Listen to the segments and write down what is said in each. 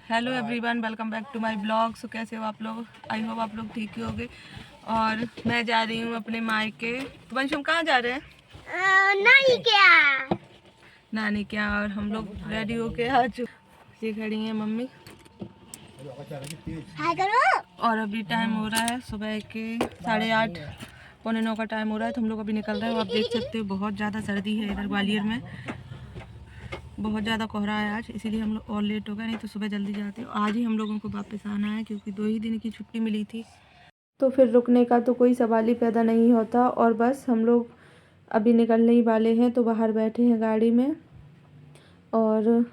Hello everyone, welcome back to my blog. So कैसे हो आप लोग? आई होप आप लोग ठीक ही होंगे। और मैं जा रही हूँ अपने मायके। तो वंश, हम कहाँ जा रहे हैं? नानी के यहाँ। और हम लोग रेडी होके आ चुके। ये खड़ी हैं मम्मी। और अभी टाइम हो रहा है सुबह के 8:30 पौने 9 का टाइम हो रहा है। तो हम लोग अभी निकल रहे हैं। आप देख सकते हो बहुत ज़्यादा सर्दी है इधर ग्वालियर में। बहुत ज़्यादा कोहरा है आज, इसीलिए हम लोग और लेट हो गए, नहीं तो सुबह जल्दी जाते। आज ही हम लोगों को वापस आना है क्योंकि 2 ही दिन की छुट्टी मिली थी। तो फिर रुकने का तो कोई सवाल ही पैदा नहीं होता। और बस हम लोग अभी निकलने ही वाले हैं। तो बाहर बैठे हैं गाड़ी में। और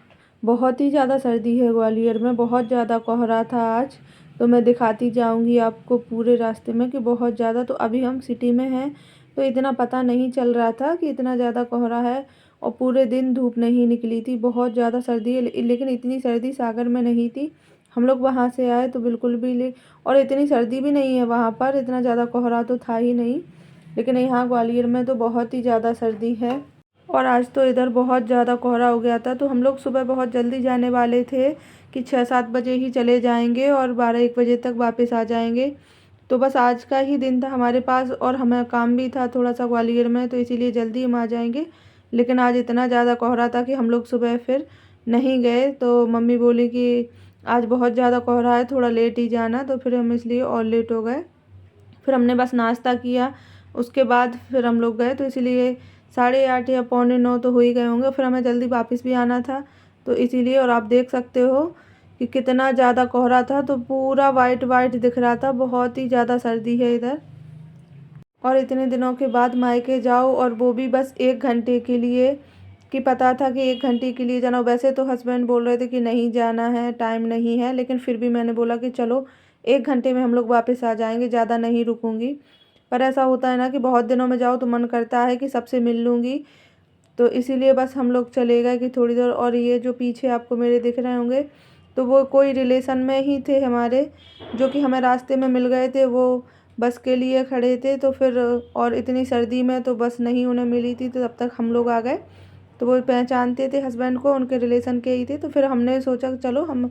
बहुत ही ज़्यादा सर्दी है ग्वालियर में, बहुत ज़्यादा कोहरा था आज। तो मैं दिखाती जाऊंगी आपको पूरे रास्ते में कि बहुत ज़्यादा। तो अभी हम सिटी में हैं तो इतना पता नहीं चल रहा था कि इतना ज़्यादा कोहरा है। और पूरे दिन धूप नहीं निकली थी, बहुत ज़्यादा सर्दी है। लेकिन इतनी सर्दी सागर में नहीं थी। हम लोग वहाँ से आए तो बिल्कुल भी और इतनी सर्दी भी नहीं है वहाँ पर, इतना ज़्यादा कोहरा तो था ही नहीं। लेकिन यहाँ ग्वालियर में तो बहुत ही ज़्यादा सर्दी है। और आज तो इधर बहुत ज़्यादा कोहरा हो गया था। तो हम लोग सुबह बहुत जल्दी जाने वाले थे कि 6-7 बजे ही चले जाएंगे और 12-1 बजे तक वापस आ जाएंगे। तो बस आज का ही दिन था हमारे पास और हमें काम भी था थोड़ा सा ग्वालियर में, तो इसीलिए जल्दी हम आ जाएंगे। लेकिन आज इतना ज़्यादा कोहरा था कि हम लोग सुबह फिर नहीं गए। तो मम्मी बोली कि आज बहुत ज़्यादा कोहरा है, थोड़ा लेट ही जाना। तो फिर हम इसलिए और लेट हो गए। फिर हमने बस नाश्ता किया, उसके बाद फिर हम लोग गए। तो इसीलिए 8:30 या पौने 9 तो हो ही गए होंगे। फिर हमें जल्दी वापस भी आना था, तो इसीलिए। और आप देख सकते हो कि कितना ज़्यादा कोहरा था, तो पूरा वाइट वाइट दिख रहा था। बहुत ही ज़्यादा सर्दी है इधर। और इतने दिनों के बाद मायके जाओ, और वो भी बस 1 घंटे के लिए। कि पता था कि 1 घंटे के लिए जाना। वैसे तो हस्बैंड बोल रहे थे कि नहीं जाना है, टाइम नहीं है, लेकिन फिर भी मैंने बोला कि चलो 1 घंटे में हम लोग वापस आ जाएंगे, ज़्यादा नहीं रुकूंगी। पर ऐसा होता है ना कि बहुत दिनों में जाओ तो मन करता है कि सबसे मिल लूँगी। तो इसीलिए बस हम लोग चले गए कि थोड़ी देर। और ये जो पीछे आपको मेरे दिख रहे होंगे, तो वो कोई रिलेशन में ही थे हमारे, जो कि हमें रास्ते में मिल गए थे। वो बस के लिए खड़े थे। तो फिर और इतनी सर्दी में तो बस नहीं उन्हें मिली थी, तो तब तक हम लोग आ गए। तो वो पहचानते थे हस्बैंड को, उनके रिलेशन के ही थे। तो फिर हमने सोचा कि चलो हम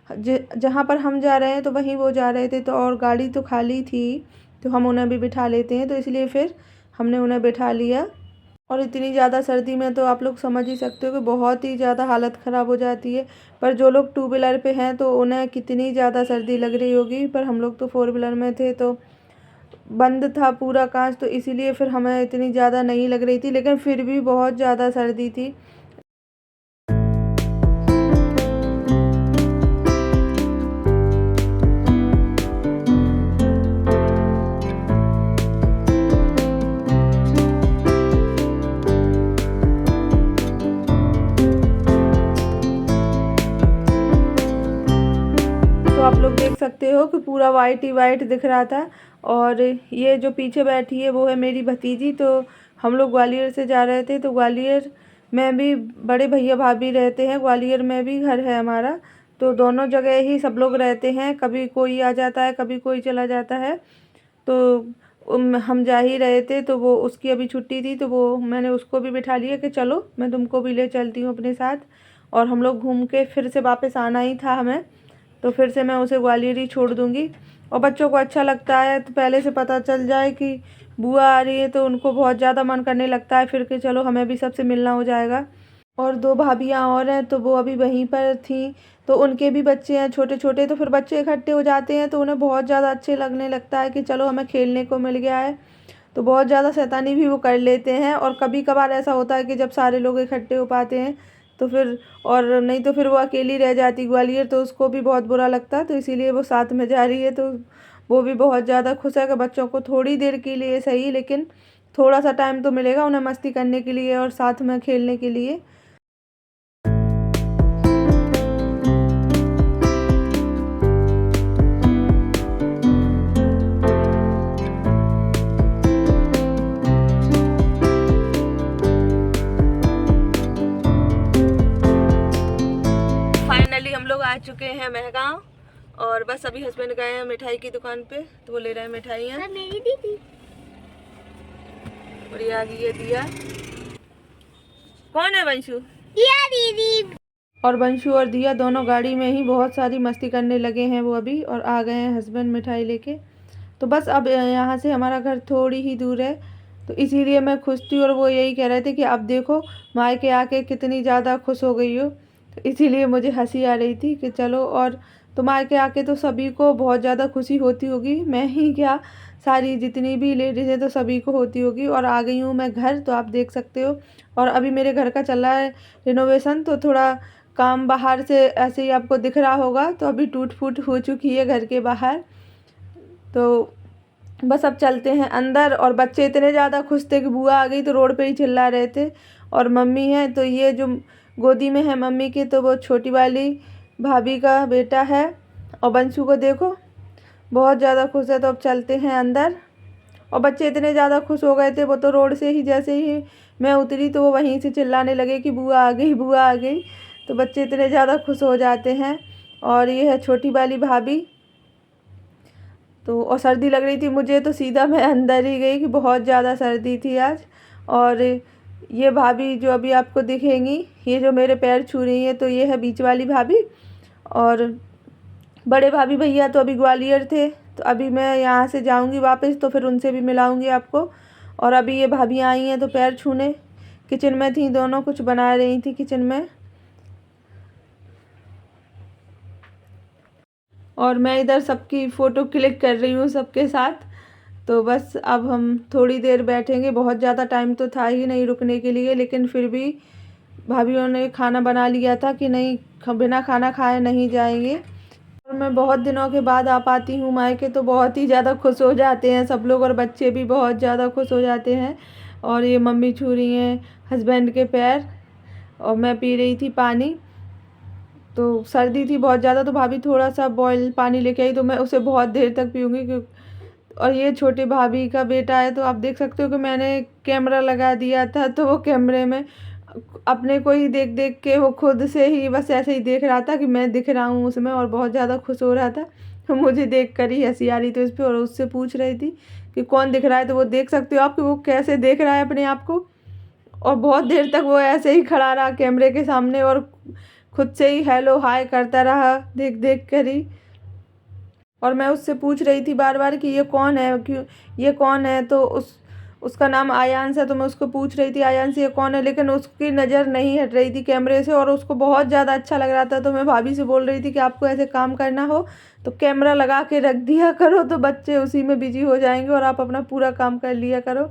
जहाँ पर हम जा रहे हैं तो वहीं वो जा रहे थे, तो और गाड़ी तो खाली थी, तो हम उन्हें भी बिठा लेते हैं। तो इसलिए फिर हमने उन्हें बिठा लिया। और इतनी ज़्यादा सर्दी में तो आप लोग समझ ही सकते हो कि बहुत ही ज़्यादा हालत ख़राब हो जाती है। पर जो लोग 2 व्हीलर पे हैं तो उन्हें कितनी ज़्यादा सर्दी लग रही होगी। पर हम लोग तो 4 व्हीलर में थे, तो बंद था पूरा कांच, तो इसीलिए फिर हमें इतनी ज़्यादा नहीं लग रही थी। लेकिन फिर भी बहुत ज़्यादा सर्दी थी। तो आप लोग देख सकते हो कि पूरा वाइट ही वाइट दिख रहा था। और ये जो पीछे बैठी है वो है मेरी भतीजी। तो हम लोग ग्वालियर से जा रहे थे, तो ग्वालियर में भी बड़े भैया भाभी रहते हैं, ग्वालियर में भी घर है हमारा। तो दोनों जगह ही सब लोग रहते हैं, कभी कोई आ जाता है, कभी कोई चला जाता है। तो हम जा ही रहे थे, तो वो उसकी अभी छुट्टी थी, तो वो मैंने उसको भी बिठा लिया कि चलो मैं तुमको भी ले चलती हूँ अपने साथ। और हम लोग घूम के फिर से वापस आना ही था हमें, तो फिर से मैं उसे ग्वालियर ही छोड़ दूँगी। और बच्चों को अच्छा लगता है, तो पहले से पता चल जाए कि बुआ आ रही है तो उनको बहुत ज़्यादा मन करने लगता है फिर कि चलो हमें भी सबसे मिलना हो जाएगा। और 2 भाभियाँ और हैं, तो वो अभी वहीं पर थीं। तो उनके भी बच्चे हैं छोटे छोटे, तो फिर बच्चे इकट्ठे हो जाते हैं तो उन्हें बहुत ज़्यादा अच्छे लगने लगता है कि चलो हमें खेलने को मिल गया है। तो बहुत ज़्यादा शैतानी भी वो कर लेते हैं। और कभी कभार ऐसा होता है कि जब सारे लोग इकट्ठे हो पाते हैं तो फिर, और नहीं तो फिर वो अकेली रह जाती ग्वालियर, तो उसको भी बहुत बुरा लगता है। तो इसीलिए वो साथ में जा रही है। तो वो भी बहुत ज़्यादा खुश है कि बच्चों को थोड़ी देर के लिए सही, लेकिन थोड़ा सा टाइम तो मिलेगा उन्हें मस्ती करने के लिए और साथ में खेलने के लिए। फाइनली हम लोग आ चुके हैं महगांव। और बस अभी हस्बैंड गए हैं मिठाई की दुकान पे, तो वो ले रहे हैं मिठाइयाँ। मेरी दीदी। और ये आ गई है दिया। कौन है वंशु? दिया दीदी। और बंशु और दिया दोनों गाड़ी में ही बहुत सारी मस्ती करने लगे हैं वो अभी, और आ गए हैं हस्बैंड मिठाई लेके। तो बस अब यहाँ से हमारा घर थोड़ी ही दूर है, तो इसीलिए मैं खुश थी और वो यही कह रहे थे कि अब देखो मायके आके कितनी ज़्यादा खुश हो गई हो। तो इसीलिए मुझे हंसी आ रही थी कि चलो, और तो मायके आके तो सभी को बहुत ज़्यादा खुशी होती होगी, मैं ही क्या, सारी जितनी भी लेडीज़ है तो सभी को होती होगी। और आ गई हूँ मैं घर, तो आप देख सकते हो। और अभी मेरे घर का चल रहा है रिनोवेशन, तो थोड़ा काम बाहर से ऐसे ही आपको दिख रहा होगा, तो अभी टूट फूट हो चुकी है घर के बाहर। तो बस अब चलते हैं अंदर। और बच्चे इतने ज़्यादा खुश थे कि बुआ आ गई, तो रोड पे ही चिल्ला रहे थे। और मम्मी है, तो ये जो गोदी में है मम्मी के, तो वो छोटी वाली भाभी का बेटा है। और बंशु को देखो बहुत ज़्यादा खुश है। तो अब चलते हैं अंदर। और बच्चे इतने ज़्यादा खुश हो गए थे, वो तो रोड से ही जैसे ही मैं उतरी तो वो वहीं से चिल्लाने लगे कि बुआ आ गई, बुआ आ गई। तो बच्चे इतने ज़्यादा खुश हो जाते हैं। और ये है छोटी वाली भाभी। तो और सर्दी लग रही थी मुझे, तो सीधा मैं अंदर ही गई कि बहुत ज़्यादा सर्दी थी आज। और ये भाभी जो अभी आपको दिखेंगी, ये जो मेरे पैर छू रही हैं, तो ये है बीच वाली भाभी। और बड़े भाभी भैया तो अभी ग्वालियर थे, तो अभी मैं यहाँ से जाऊँगी वापस, तो फिर उनसे भी मिलाऊँगी आपको। और अभी ये भाभी आई हैं तो पैर छूने, किचन में थी दोनों, कुछ बना रही थी किचन में। और मैं इधर सबकी फ़ोटो क्लिक कर रही हूँ सबके साथ। तो बस अब हम थोड़ी देर बैठेंगे, बहुत ज़्यादा टाइम तो था ही नहीं रुकने के लिए, लेकिन फिर भी भाभीयों ने खाना बना लिया था कि नहीं, बिना खाना खाए नहीं जाएंगे। और मैं बहुत दिनों के बाद आ पाती हूँ मायके, तो बहुत ही ज़्यादा खुश हो जाते हैं सब लोग, और बच्चे भी बहुत ज़्यादा खुश हो जाते हैं। और ये मम्मी छू रही हैं हस्बैंड के पैर, और मैं पी रही थी पानी। तो सर्दी थी बहुत ज़्यादा, तो भाभी थोड़ा सा बॉयल पानी लेके आई, तो मैं उसे बहुत देर तक पीऊँगी और ये छोटे भाभी का बेटा है, तो आप देख सकते हो कि मैंने कैमरा लगा दिया था, तो वो कैमरे में अपने को ही देख देख के वो खुद से ही बस ऐसे ही देख रहा था कि मैं दिख रहा हूँ उसमें, और बहुत ज़्यादा खुश हो रहा था। तो मुझे देख कर ही हंसी आ रही थी उस पर, और उससे पूछ रही थी कि कौन दिख रहा है। तो वो देख सकते हो आप कि वो कैसे देख रहा है अपने आप को। और बहुत देर तक वो ऐसे ही खड़ा रहा कैमरे के सामने, और खुद से ही हेलो हाय करता रहा देख देख कर ही। और मैं उससे पूछ रही थी बार बार कि ये कौन है, क्यों ये कौन है। तो उसका नाम आयांश है, तो मैं उसको पूछ रही थी आयांश ये कौन है, लेकिन उसकी नज़र नहीं हट रही थी कैमरे से, और उसको बहुत ज़्यादा अच्छा लग रहा था। तो मैं भाभी से बोल रही थी कि आपको ऐसे काम करना हो तो कैमरा लगा के रख दिया करो, तो बच्चे उसी में बिजी हो जाएंगे और आप अपना पूरा काम कर लिया करो।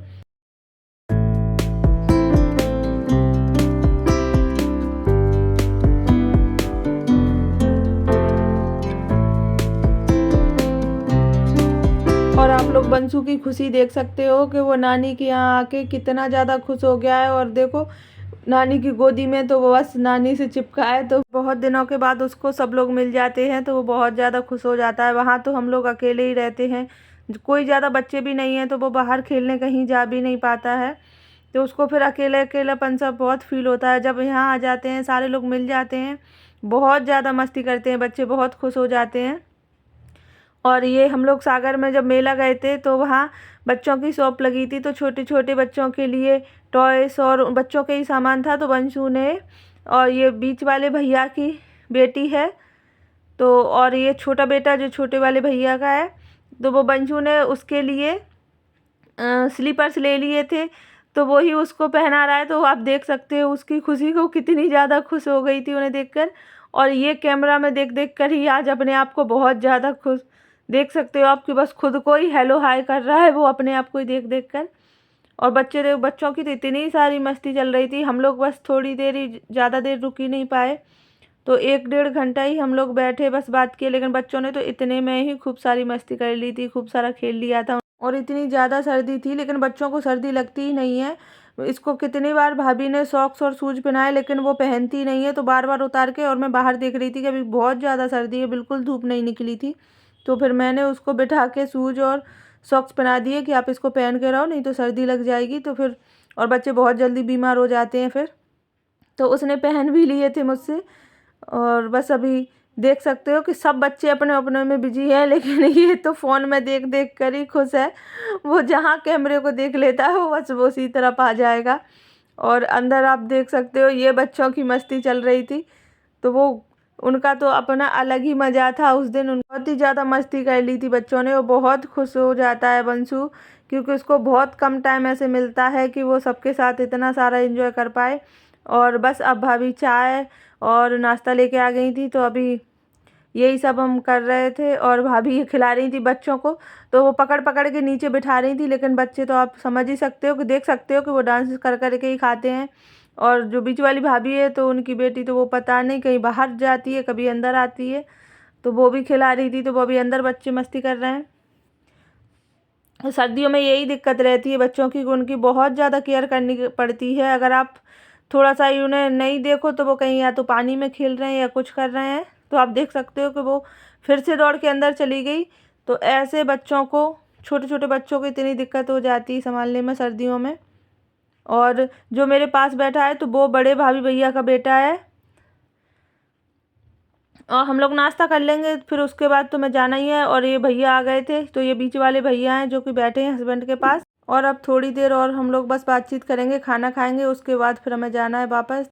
और आप लोग बंसू की खुशी देख सकते हो कि वो नानी के यहाँ आके कितना ज़्यादा खुश हो गया है। और देखो नानी की गोदी में, तो वो बस नानी से चिपका है। तो बहुत दिनों के बाद उसको सब लोग मिल जाते हैं, तो वो बहुत ज़्यादा खुश हो जाता है। वहाँ तो हम लोग अकेले ही रहते हैं, कोई ज़्यादा बच्चे भी नहीं हैं, तो वो बाहर खेलने कहीं जा भी नहीं पाता है। तो उसको फिर अकेले अकेलापन सा बहुत फील होता है। जब यहाँ आ जाते हैं सारे लोग मिल जाते हैं, बहुत ज़्यादा मस्ती करते हैं बच्चे, बहुत खुश हो जाते हैं। और ये हम लोग सागर में जब मेला गए थे, तो वहाँ बच्चों की शॉप लगी थी, तो छोटे छोटे बच्चों के लिए टॉयस और बच्चों के ही सामान था। तो बंशु ने, और ये बीच वाले भैया की बेटी है, तो और ये छोटा बेटा जो छोटे वाले भैया का है, तो वो बंशु ने उसके लिए स्लीपर्स ले लिए थे, तो वही उसको पहना रहा है। तो आप देख सकते हो उसकी खुशी को, कितनी ज़्यादा खुश हो गई थी उन्हें देखकर। और ये कैमरा में देख देख कर ही आज अपने आप को बहुत ज़्यादा खुश देख सकते हो आप कि बस खुद को ही हेलो हाय कर रहा है वो अपने आप को ही देख देख कर। और बच्चों की तो इतनी सारी मस्ती चल रही थी, हम लोग बस थोड़ी देर ही, ज़्यादा देर रुक ही नहीं पाए। तो 1-1.5 घंटा ही हम लोग बैठे, बस बात किए, लेकिन बच्चों ने तो इतने में ही खूब सारी मस्ती कर ली थी, खूब सारा खेल लिया था। और इतनी ज़्यादा सर्दी थी, लेकिन बच्चों को सर्दी लगती ही नहीं है। इसको कितनी बार भाभी ने सॉक्स और शूज पहनाए, लेकिन वो पहनती नहीं है, तो बार बार उतार के। और मैं बाहर देख रही थी कि अभी बहुत ज़्यादा सर्दी है, बिल्कुल धूप नहीं निकली थी। तो फिर मैंने उसको बिठा के शूज और सॉक्स पहना दिए कि आप इसको पहन के रहो, नहीं तो सर्दी लग जाएगी। तो फिर और बच्चे बहुत जल्दी बीमार हो जाते हैं फिर। तो उसने पहन भी लिए थे मुझसे। और बस अभी देख सकते हो कि सब बच्चे अपने अपने में बिजी है, लेकिन ये तो फ़ोन में देख देख कर ही खुश है। वो जहाँ कैमरे को देख लेता है वो बस वो उसी तरफ आ जाएगा। और अंदर आप देख सकते हो ये बच्चों की मस्ती चल रही थी। तो वो उनका तो अपना अलग ही मज़ा था उस दिन। बहुत ही ज़्यादा मस्ती कर ली थी बच्चों ने। वो बहुत खुश हो जाता है बंसू, क्योंकि उसको बहुत कम टाइम ऐसे मिलता है कि वो सबके साथ इतना सारा एंजॉय कर पाए। और बस अब भाभी चाय और नाश्ता लेके आ गई थी, तो अभी यही सब हम कर रहे थे। और भाभी ये खिला रही थी बच्चों को, तो वो पकड़ पकड़ के नीचे बिठा रही थी। लेकिन बच्चे तो आप समझ ही सकते हो कि देख सकते हो कि वो डांस कर कर के ही खाते हैं। और जो बीच वाली भाभी है, तो उनकी बेटी तो वो पता नहीं कहीं बाहर जाती है, कभी अंदर आती है, तो वो भी खिला रही थी। तो वो अभी अंदर बच्चे मस्ती कर रहे हैं। सर्दियों में यही दिक्कत रहती है बच्चों की, उनकी बहुत ज़्यादा केयर करनी पड़ती है। अगर आप थोड़ा सा ही उन्हें नहीं देखो तो वो कहीं या तो पानी में खेल रहे हैं या कुछ कर रहे हैं। तो आप देख सकते हो कि वो फिर से दौड़ के अंदर चली गई। तो ऐसे बच्चों को, छोटे छोटे बच्चों को इतनी दिक्कत हो जाती है संभालने में सर्दियों में। और जो मेरे पास बैठा है तो वो बड़े भाभी भैया का बेटा है। और हम लोग नाश्ता कर लेंगे, फिर उसके बाद तो मैं जाना ही है। और ये भैया आ गए थे, तो ये बीच वाले भैया हैं जो कि बैठे हैं हस्बैंड के पास। और अब थोड़ी देर और हम लोग बस बातचीत करेंगे, खाना खाएंगे, उसके बाद फिर हमें जाना है वापस।